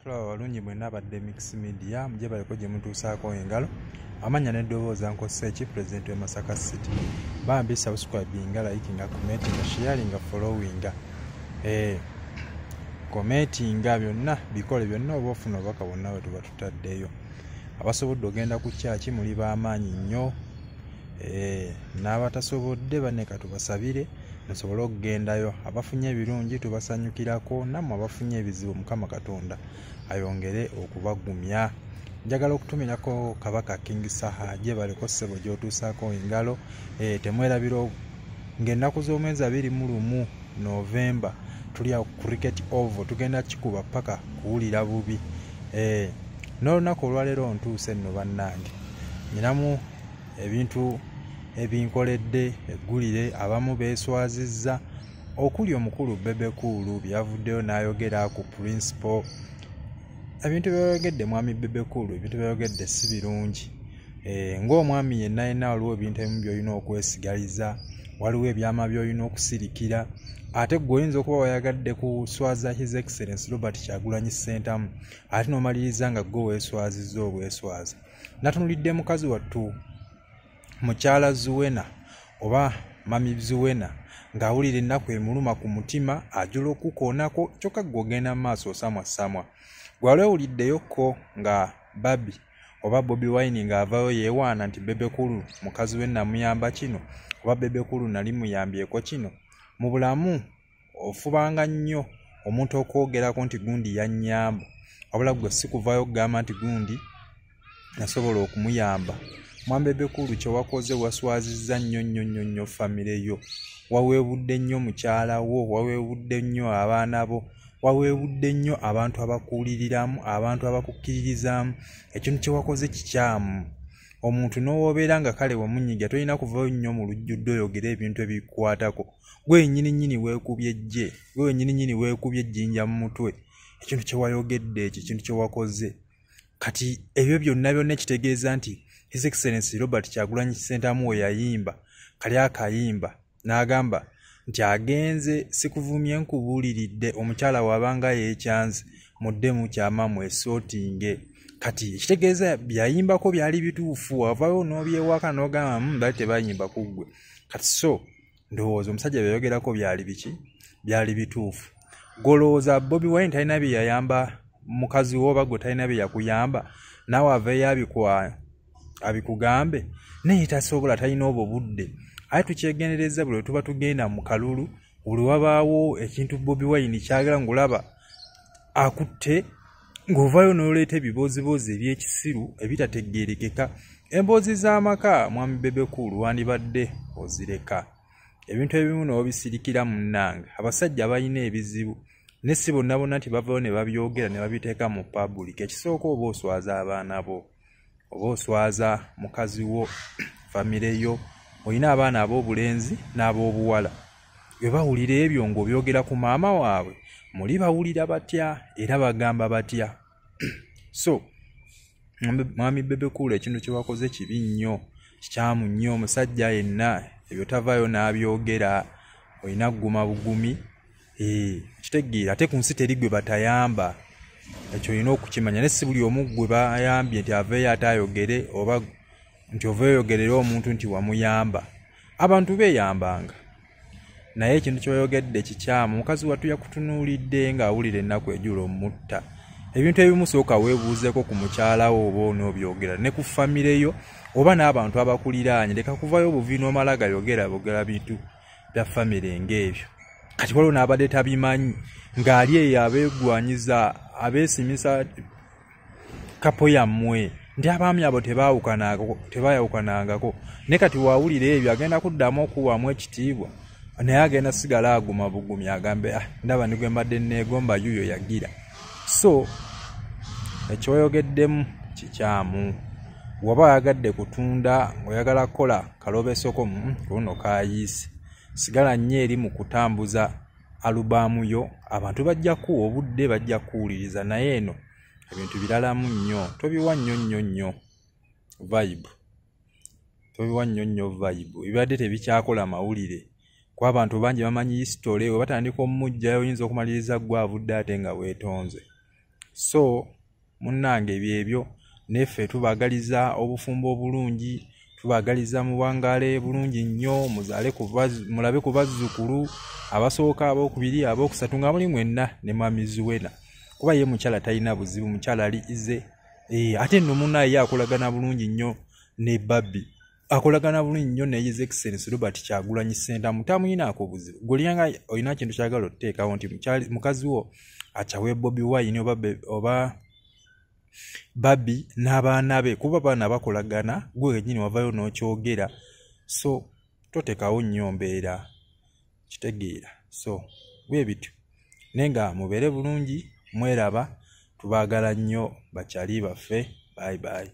Tulaba balungi mwenna abadde Mix Media muje baliko gye mutuusaako engalo amanya n'eddobooza Nkoseki President wa Masaka City. Bambi subscribinga, likinga, commentinga, sharinga, followinga. Commentinga byonna bikole byonna oba ofuna obubaka bwonna bwe tuba tutaddeyo. Abasobodde ogenda ku kyaki muli b'amaanyi nnyo. N'abatasobodde baneka tubasabire musobole okugendayo. Abafunye ebirungi tubasanyukirako, nammwe abafunye ebizibu Mukama Katonda ayongere okubagumya. Njagala okutumirako Kabaka King Saha gye baliko ssebo gy'otuusaako engalo. Temwerabira ng'ennaku z'omwezi 21 Novemba tuli ku Cricket Oval, tugenda kikuba paka kuwulira bubi. N'olunaku olwaleero ntuuse nno bannange, nyinamu ebintu ebinkoledde eggulire. Abamu beeswazizza okuli omukulu Bebe Cool byavuddeyo n'ayogera ku principal. Ebintu byayogedde mwami Bebe Cool, ebintu byayogedde si birungi. Ng'omwami yenna waliwo ebintu ebimu by'olina okwesigaliza, waliwo ebyama by'olina okusirikira. Ate gwe oyinza okuba wayagadde kuswaza His Excellency Robert Kyagulanyi Ssentamu, ate n'omaliriza nga gwe weeswazizza obweswaza. Natunulidde mukazi wattu mukyala Zuwena oba mami Zuwena ng'awulira ennaku emuluma ku mutima, ajula okukoonako, kyokka gwe ogenda mu maaso osamwasamwa. Gwe wali owuliddeyokko nga Babi oba Bobi Wine ng'avaayo yeewaana nti Bebe Cool mukazi we namuyamba kino oba Bebe Cool nali muyambyeko kino. Mu bulamu ofubanga nnyo omuntu okwogerako nti gundi yannyamba, wabula gwe si kuvaayo okugamba nti gundi nasobola okumuyamba. Mwami Bebe Cool kye wakoze waswazizza nnyo famire yo. Waweebudde nnyo mukyala wo, waweebudde nnyo abaana bo, waweebudde nnyo abantu abakuuliriramu, abantu abakukkiririzaamu. Ekintu kye wakoze kikyamu. Omuntu n'owobeera nga kale wamunyiga tolina kuvaayo nnyo mu lujjudde oyogera ebintu ebikukwatako. Gwe nnyini weekubye ejje, gwe nnyini weekubye ejjinja mu mutwe. Ekintu kye wayogedde ekyo, ekintu kye wakoze. Kati ebyo byonna ekitegeeza nti His Excellency Robert Kyagulanyi Ssentamu we yayimba kali akayimba n'agamba nti agenze sikuvumye nkubuuliridde omukyala wabanga yeekyanze muddemu kyama mwesootinge. Kati ekitegeeza byayimbako byali bituufu, wavaayo n'obyewaka n'ogamba bali tebayimba ku ggwe. Kati so ndowooza omusajja byayogerako byali biki? Byali bituufu. Golowooza Bobi Wine talina bye yayamba mukazi wo oba gwe talina bye yakuyamba, naawe aveeyo abikugambe? Naye tasobola, talina obwo budde. Aye tukyegendereza buli tuba tugenda mu kalulu, buli wabaawo ekintu Bobi Wine kyagala ngulaba akutte, ng'ovaayo n'oleeta ebibozibozi eby'ekisiru ebitategeerekeka. Emboozi z'amaka mwami Bebe Cool wandibadde ozireka. Ebintu ebimu n'obisirikira munnange. Abasajja balina ebizibu ne si bonna nti bavaayo ne babyogera ne babiteeka mu public. Ekisooka oba oswaza abaana bo, oba oswaza mukazi wo, famire yo, olina abaana ab'obulenzi n'ab'obuwala. Bwe bawulira ebyo ng'obyogera ku maama waabwe, muli bawulira batya era bagamba batya? So mwami Bebe Cool ekintu kye wakoze kibi nnyo, kikyamu nnyo. Omusajja yenna ebyo tavaayo n'abyogera, olina kuguma bugumi. Kitegeera ate ku nsi teri gwe batayamba, ekyo olina okukimanya. Ne si buli omu gwe bayambye nti aveeyo ate ayogere oba nti oveeyo oyogerere omuntu nti wamuyamba. Abantu beeyambanga. Naye ekintu ky'oyogedde kikyamu. Mukazi wattu yakutunuulidde ng'awulira ennaku ejula omutta. Ebintu ebimu sooka weebuuzeeko ku mukyala wo oba onoobyogera ne ku famire yo oba n'abantu abakuliraanye. Leka kuvaayo obuvi n'omala gayogera bintu bya famire ng'ebyo. Kati waliwo n'abadde tabimanyi ng'ali eyo abeegwanyiza, abeesimisa kapo yammwe nti abaami abo tebaayawukanangako. Ne kati waawulira ebyo agenda kuddamu okuwaamu ekitiibwa, naye agenda sigala aguma bugumi agambe ndaba nigwe mbadde neegomba yuyo yagira. So ekyoyogeddemu kikyamu. Waba wayagadde kutunda, oyagala kukola kalobesoko kuno kayiisi, sigala nnyo eri mu kutambuza alubaamu yo. Abantu bajja kuwa obudde, bajja kuwuliriza, naye eno ebintu biralamu nnyo. Tobiwa nnyo vibe. Tobiwa nnyo vibe. Ebibadde tebikyakola mawulire. Kwa abantu bangi bamanyi history, we batandika omujjayo oyinza okumaliriza gwe avudde ate nga weetonze. So munnange byebyo neffe tubagaliza obufumbo obulungi, tubagaliza muwangale bulungi nnyo, muzaale mulabe ku bazzukulu abasooka, abokubiri, abokusatu nga muli mwenna ne Mami Zuwena, kuba ye mukyala talina buzibu, mukyala ali ize. Ate nno munnaye akolagana bulungi nnyo ne Babbi, akolagana bulungi nnyo ne His Excellency Robert Kyagulanyi Ssentamu, tamuyinaako buzibu. Golianga olina kintu kyagala oteekawo nti mukazi wo achawe Bobi Wine oba Babbi n'abaana be, kuba baana bakolagana, gwe wennyini wavayo n'okyogera, so totekawo nnyo mbeera, kitegeera. So bwe bityo nenga mubeere bulungi, mweraba, tubaagala nnyo bakyali baffe. Bye bye.